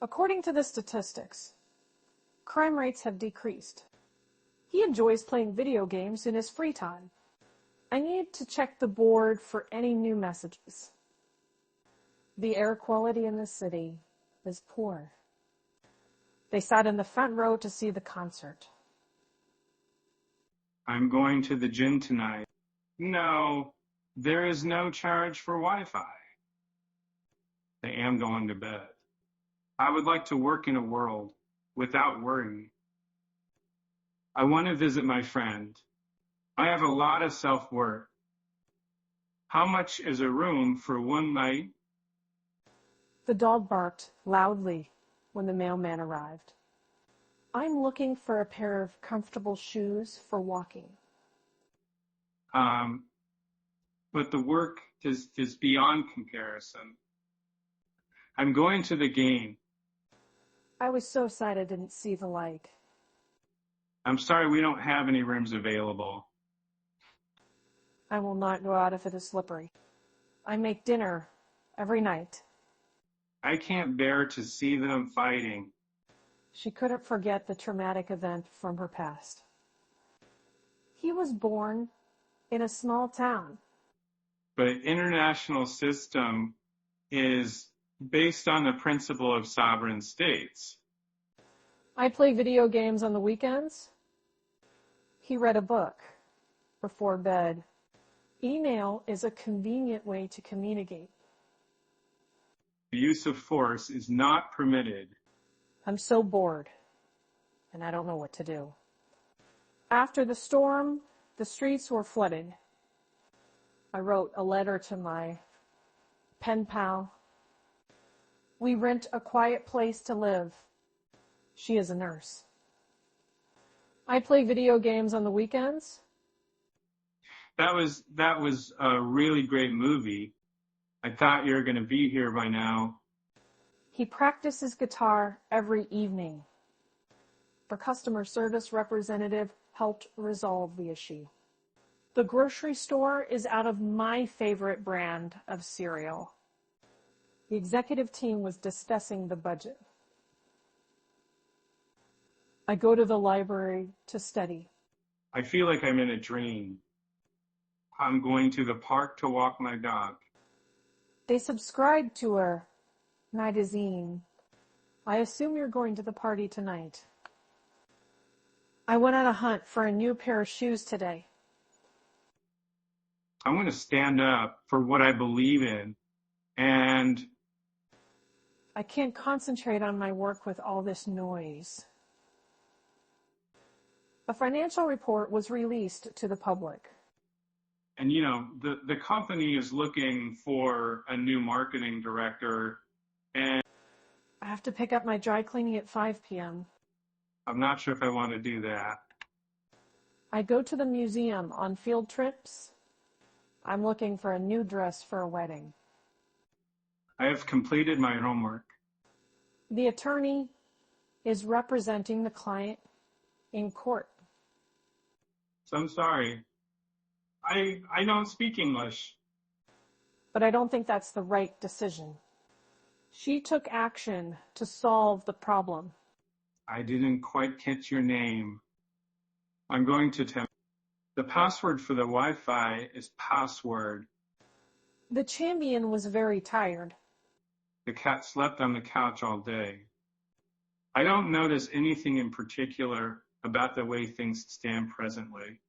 According to the statistics, crime rates have decreased. He enjoys playing video games in his free time. I need to check the board for any new messages. The air quality in the city is poor. They sat in the front row to see the concert. I'm going to the gym tonight. No, there is no charge for Wi-Fi. I am going to bed. I would like to work in a world without worrying. I want to visit my friend. I have a lot of self-worth. How much is a room for one night? The dog barked loudly when the mailman arrived. I'm looking for a pair of comfortable shoes for walking. But the work is beyond comparison. I'm going to the game. I was so sad I didn't see the light. I'm sorry we don't have any rooms available. I will not go out if it is slippery. I make dinner every night. I can't bear to see them fighting. She couldn't forget the traumatic event from her past. He was born in a small town. But international system is based on the principle of sovereign states. I play video games on the weekends. He read a book before bed. Email is a convenient way to communicate. The use of force is not permitted. I'm so bored, and I don't know what to do. After the storm, the streets were flooded. I wrote a letter to my pen pal. We rent a quiet place to live. She is a nurse. I play video games on the weekends. That was a really great movie. I thought you were going to be here by now. He practices guitar every evening. The customer service representative helped resolve the issue. The grocery store is out of my favorite brand of cereal. The executive team was discussing the budget. I go to the library to study. I feel like I'm in a dream. I'm going to the park to walk my dog. They subscribe to a magazine. I assume you're going to the party tonight. I went on a hunt for a new pair of shoes today. I'm going to stand up for what I believe in, and I can't concentrate on my work with all this noise. A financial report was released to the public. And you know, the company is looking for a new marketing director, and I have to pick up my dry cleaning at 5 p.m. I'm not sure if I want to do that. I go to the museum on field trips. I'm looking for a new dress for a wedding. I have completed my homework. The attorney is representing the client in court. So I'm sorry. I don't speak English. But I don't think that's the right decision. She took action to solve the problem. I didn't quite catch your name. I'm going to tell. The password for the Wi-Fi is password. The champion was very tired. The cat slept on the couch all day. I don't notice anything in particular about the way things stand presently.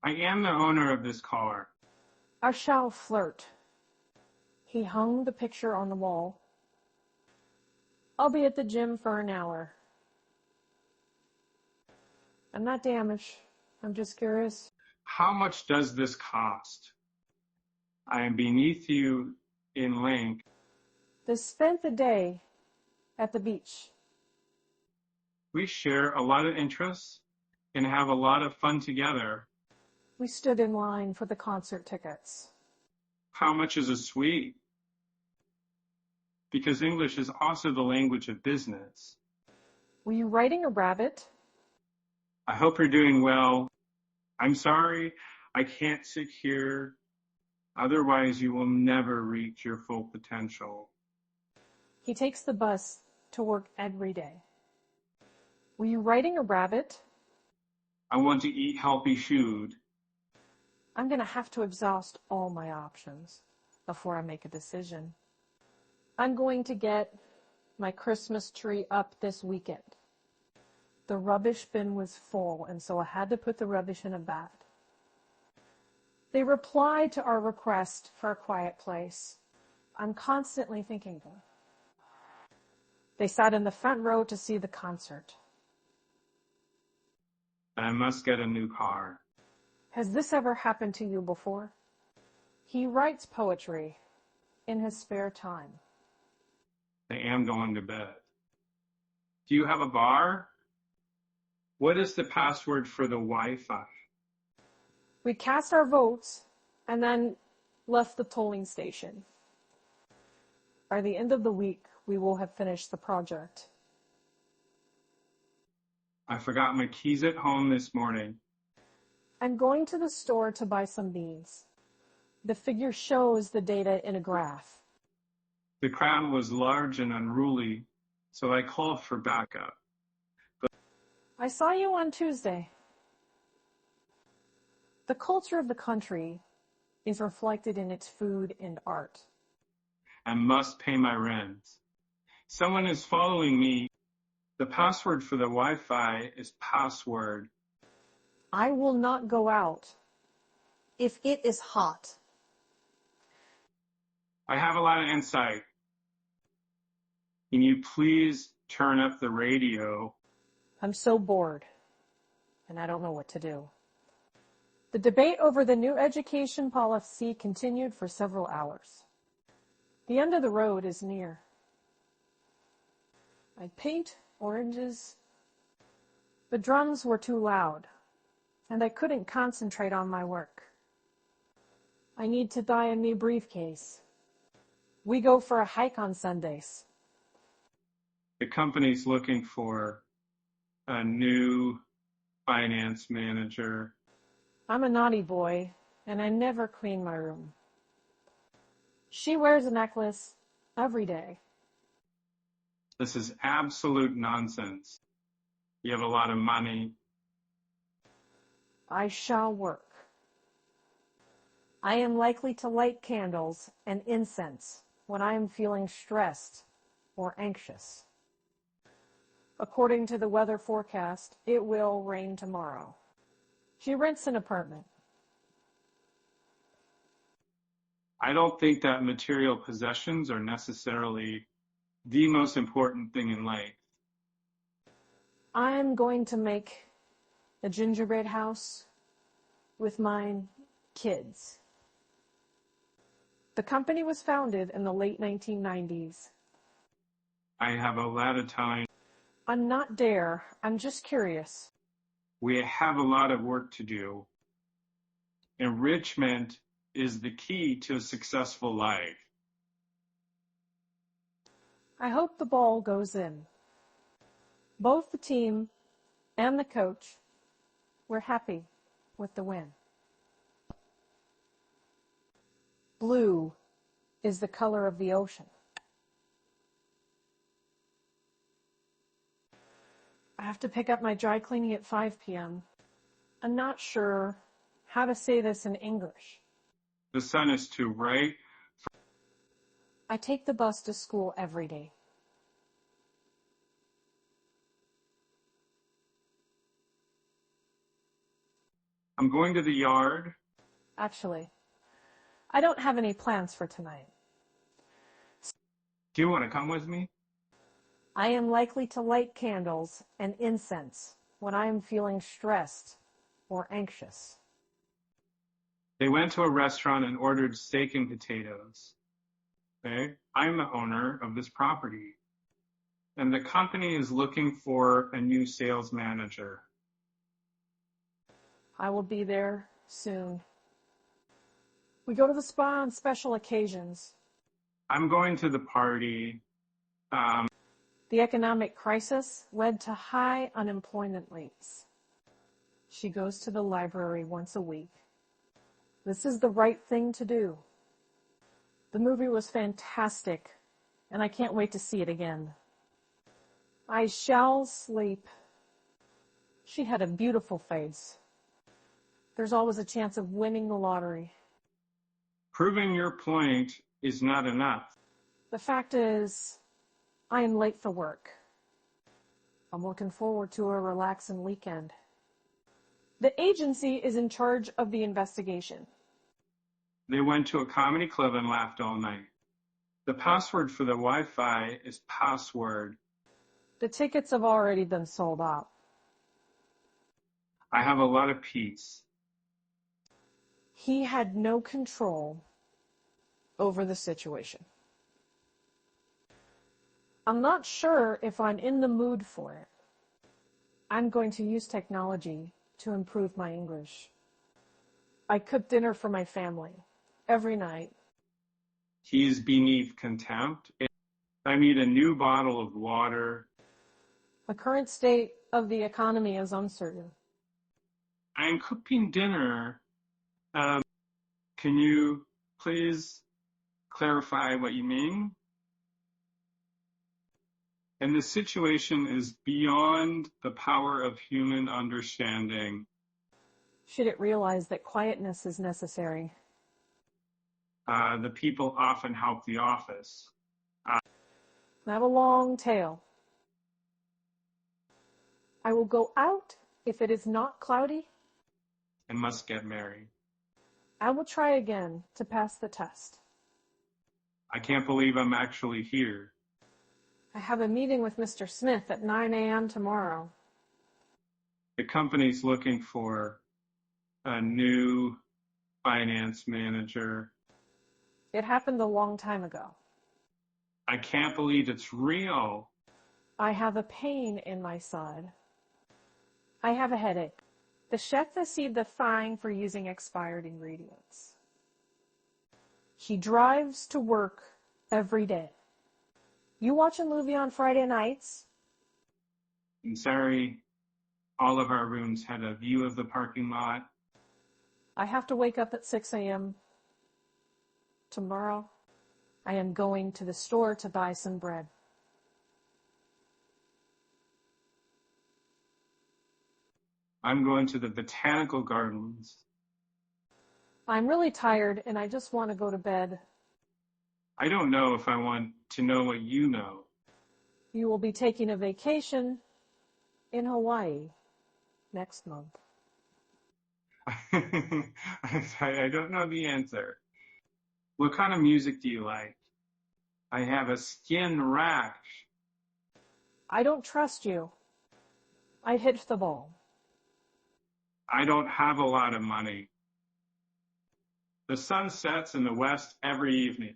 I am the owner of this car. I shall flirt. He hung the picture on the wall. I'll be at the gym for an hour. I'm not damaged. I'm just curious. How much does this cost? I am beneath you in length. They spent the day at the beach. We share a lot of interests and have a lot of fun together. We stood in line for the concert tickets. How much is a suite? Because English is also the language of business. Were you riding a rabbit? I hope you're doing well. I'm sorry I can't sit here. Otherwise, you will never reach your full potential. He takes the bus to work every day. Were you riding a rabbit? I want to eat healthy food. I'm going to have to exhaust all my options before I make a decision. I'm going to get my Christmas tree up this weekend. The rubbish bin was full, and so I had to put the rubbish in a bag. They replied to our request for a quiet place. I'm constantly thinking of them. They sat in the front row to see the concert. I must get a new car. Has this ever happened to you before? He writes poetry in his spare time. I am going to bed. Do you have a bar? What is the password for the Wi-Fi? We cast our votes and then left the tolling station. By the end of the week, we will have finished the project. I forgot my keys at home this morning. I'm going to the store to buy some beans. The figure shows the data in a graph. The crowd was large and unruly, so I called for backup. I saw you on Tuesday. The culture of the country is reflected in its food and art. I must pay my rent. Someone is following me. The password for the Wi-Fi is password. I will not go out if it is hot. I have a lot of insight. Can you please turn up the radio? I'm so bored, and I don't know what to do. The debate over the new education policy continued for several hours. The end of the road is near. I paint oranges. The drums were too loud, and I couldn't concentrate on my work. I need to buy a new briefcase. We go for a hike on Sundays. The company's looking for a new finance manager. I'm a naughty boy, and I never clean my room. She wears a necklace every day. This is absolute nonsense. You have a lot of money. I shall work. I am likely to light candles and incense when I am feeling stressed or anxious. According to the weather forecast, it will rain tomorrow. She rents an apartment. I don't think that material possessions are necessarily the most important thing in life. I'm going to make a gingerbread house with my kids. The company was founded in the late 1990s. I have a lot of time. I'm not dare. I'm just curious. We have a lot of work to do. Enrichment is the key to a successful life. I hope the ball goes in. Both the team and the coach were happy with the win. Blue is the color of the ocean. I have to pick up my dry cleaning at 5 p.m. I'm not sure how to say this in English. The sun is too bright. I take the bus to school every day. I'm going to the yard. Actually, I don't have any plans for tonight. Do you want to come with me? I am likely to light candles and incense when I am feeling stressed or anxious. They went to a restaurant and ordered steak and potatoes. Okay? I'm the owner of this property. And the company is looking for a new sales manager. I will be there soon. We go to the spa on special occasions. I'm going to the party. The economic crisis led to high unemployment rates. She goes to the library once a week. This is the right thing to do. The movie was fantastic, and I can't wait to see it again. I shall sleep. She had a beautiful face. There's always a chance of winning the lottery. Proving your point is not enough. The fact is, I am late for work. I'm looking forward to a relaxing weekend. The agency is in charge of the investigation. They went to a comedy club and laughed all night. The password for the Wi-Fi is password. The tickets have already been sold out. I have a lot of peace. He had no control over the situation. I'm not sure if I'm in the mood for it. I'm going to use technology to improve my English. I cook dinner for my family every night. He is beneath contempt. I need a new bottle of water. The current state of the economy is uncertain. I am cooking dinner. Can you please clarify what you mean? And the situation is beyond the power of human understanding. Should it realize that quietness is necessary? The people often help the office. I have a long tail. I will go out if it is not cloudy. And must get married. I will try again to pass the test. I can't believe I'm actually here. I have a meeting with Mr. Smith at 9 a.m. tomorrow. The company's looking for a new finance manager. It happened a long time ago. I can't believe it's real. I have a pain in my side. I have a headache. The chef received the fine for using expired ingredients. He drives to work every day. You watch a movie on Friday nights? I'm sorry, all of our rooms had a view of the parking lot. I have to wake up at 6 a.m. tomorrow. I am going to the store to buy some bread. I'm going to the botanical gardens. I'm really tired and I just want to go to bed. I don't know if I want to know what you know. You will be taking a vacation in Hawaii next month. I don't know the answer. What kind of music do you like? I have a skin rash. I don't trust you. I hit the ball. I don't have a lot of money. The sun sets in the west every evening.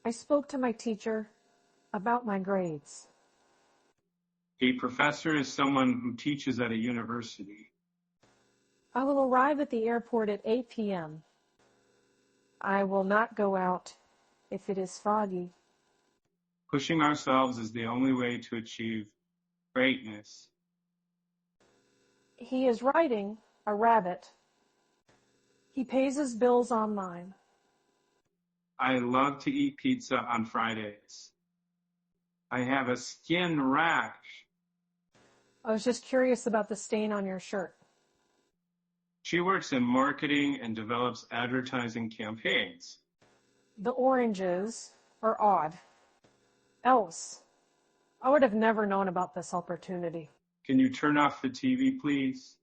I spoke to my teacher about my grades. A professor is someone who teaches at a university. I will arrive at the airport at 8 p.m. I will not go out if it is foggy. Pushing ourselves is the only way to achieve greatness. He is riding a rabbit. He pays his bills online. I love to eat pizza on Fridays. I have a skin rash. I was just curious about the stain on your shirt. She works in marketing and develops advertising campaigns. The oranges are odd. Else, I would have never known about this opportunity. Can you turn off the TV, please?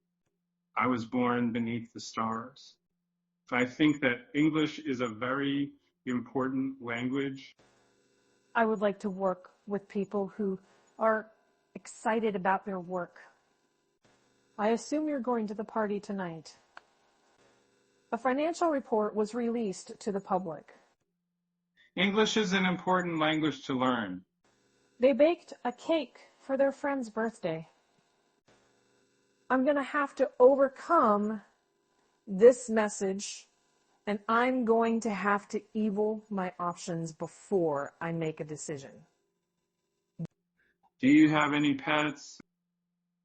I was born beneath the stars. I think that English is a very important language. I would like to work with people who are excited about their work. I assume you're going to the party tonight. A financial report was released to the public. English is an important language to learn. They baked a cake for their friend's birthday. I'm going to have to overcome this message, and I'm going to have to eval my options before I make a decision. Do you have any pets?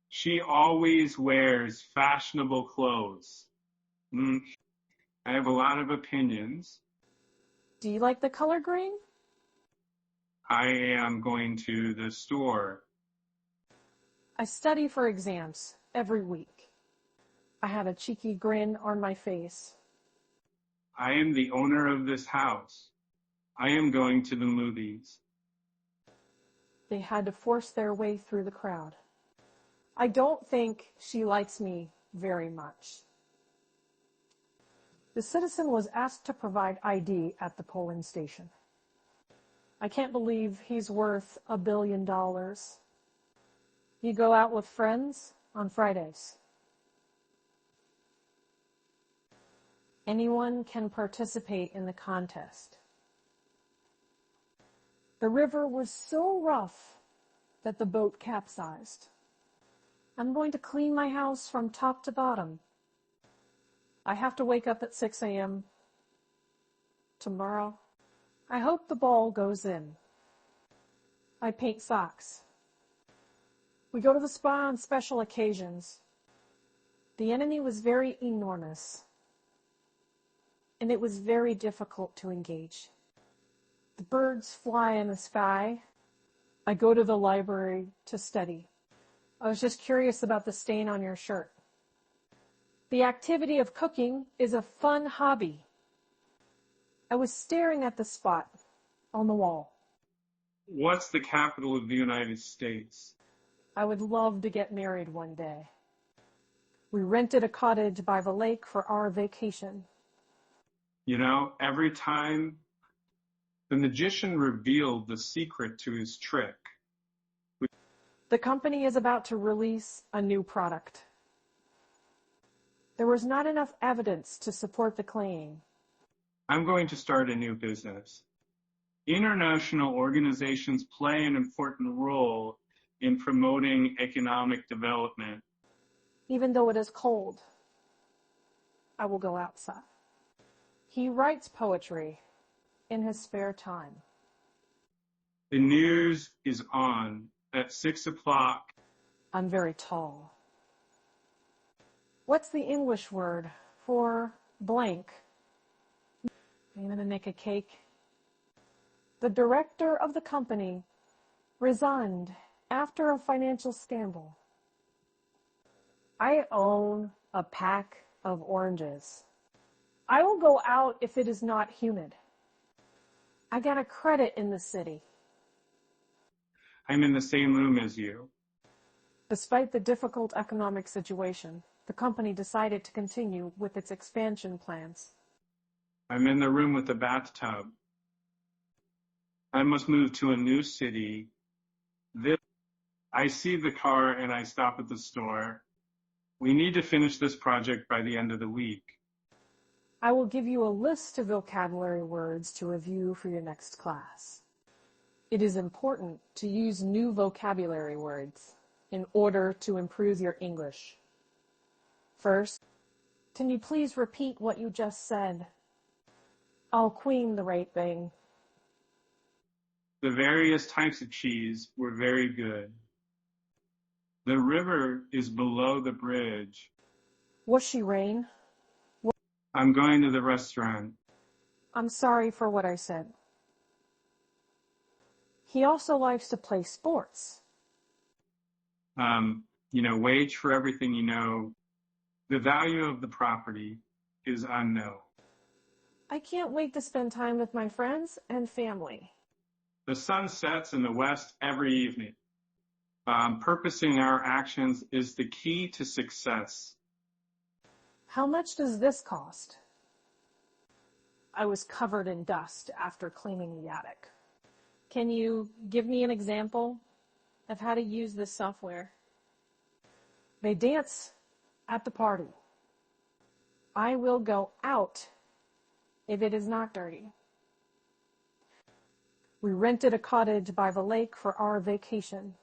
She always wears fashionable clothes. I have a lot of opinions. Do you like the color green? I am going to the store. I study for exams every week. I have a cheeky grin on my face. I am the owner of this house. I am going to the movies. They had to force their way through the crowd. I don't think she likes me very much. The citizen was asked to provide ID at the polling station. I can't believe he's worth $1 billion. You go out with friends on Fridays. Anyone can participate in the contest. The river was so rough that the boat capsized. I'm going to clean my house from top to bottom. I have to wake up at 6 a.m. tomorrow. I hope the ball goes in. I paint socks. We go to the spa on special occasions. The enemy was very enormous, and it was very difficult to engage. The birds fly in the sky. I go to the library to study. I was just curious about the stain on your shirt. The activity of cooking is a fun hobby. I was staring at the spot on the wall. What's the capital of the United States? I would love to get married one day. We rented a cottage by the lake for our vacation. You know, every time the magician revealed the secret to his trick. The company is about to release a new product. There was not enough evidence to support the claim. I'm going to start a new business. International organizations play an important role in promoting economic development. Even though it is cold, I will go outside. He writes poetry in his spare time. The news is on at 6 o'clock. I'm very tall. What's the English word for blank? I'm going to make a cake. The director of the company resigned after a financial scandal. I own a pack of oranges. I will go out if it is not humid. I got a credit in the city. I'm in the same room as you. Despite the difficult economic situation, the company decided to continue with its expansion plans. I'm in the room with the bathtub. I must move to a new city. I see the car and I stop at the store. We need to finish this project by the end of the week. I will give you a list of vocabulary words to review for your next class. It is important to use new vocabulary words in order to improve your English. First, can you please repeat what you just said? I'll queen the right thing. The various types of cheese were very good. The river is below the bridge. Was she rain? I'm going to the restaurant. I'm sorry for what I said. He also likes to play sports. Wage for everything you know. The value of the property is unknown. I can't wait to spend time with my friends and family. The sun sets in the west every evening. Purposing our actions is the key to success. How much does this cost? I was covered in dust after cleaning the attic. Can you give me an example of how to use this software? They dance at the party. I will go out if it is not dirty. We rented a cottage by the lake for our vacation.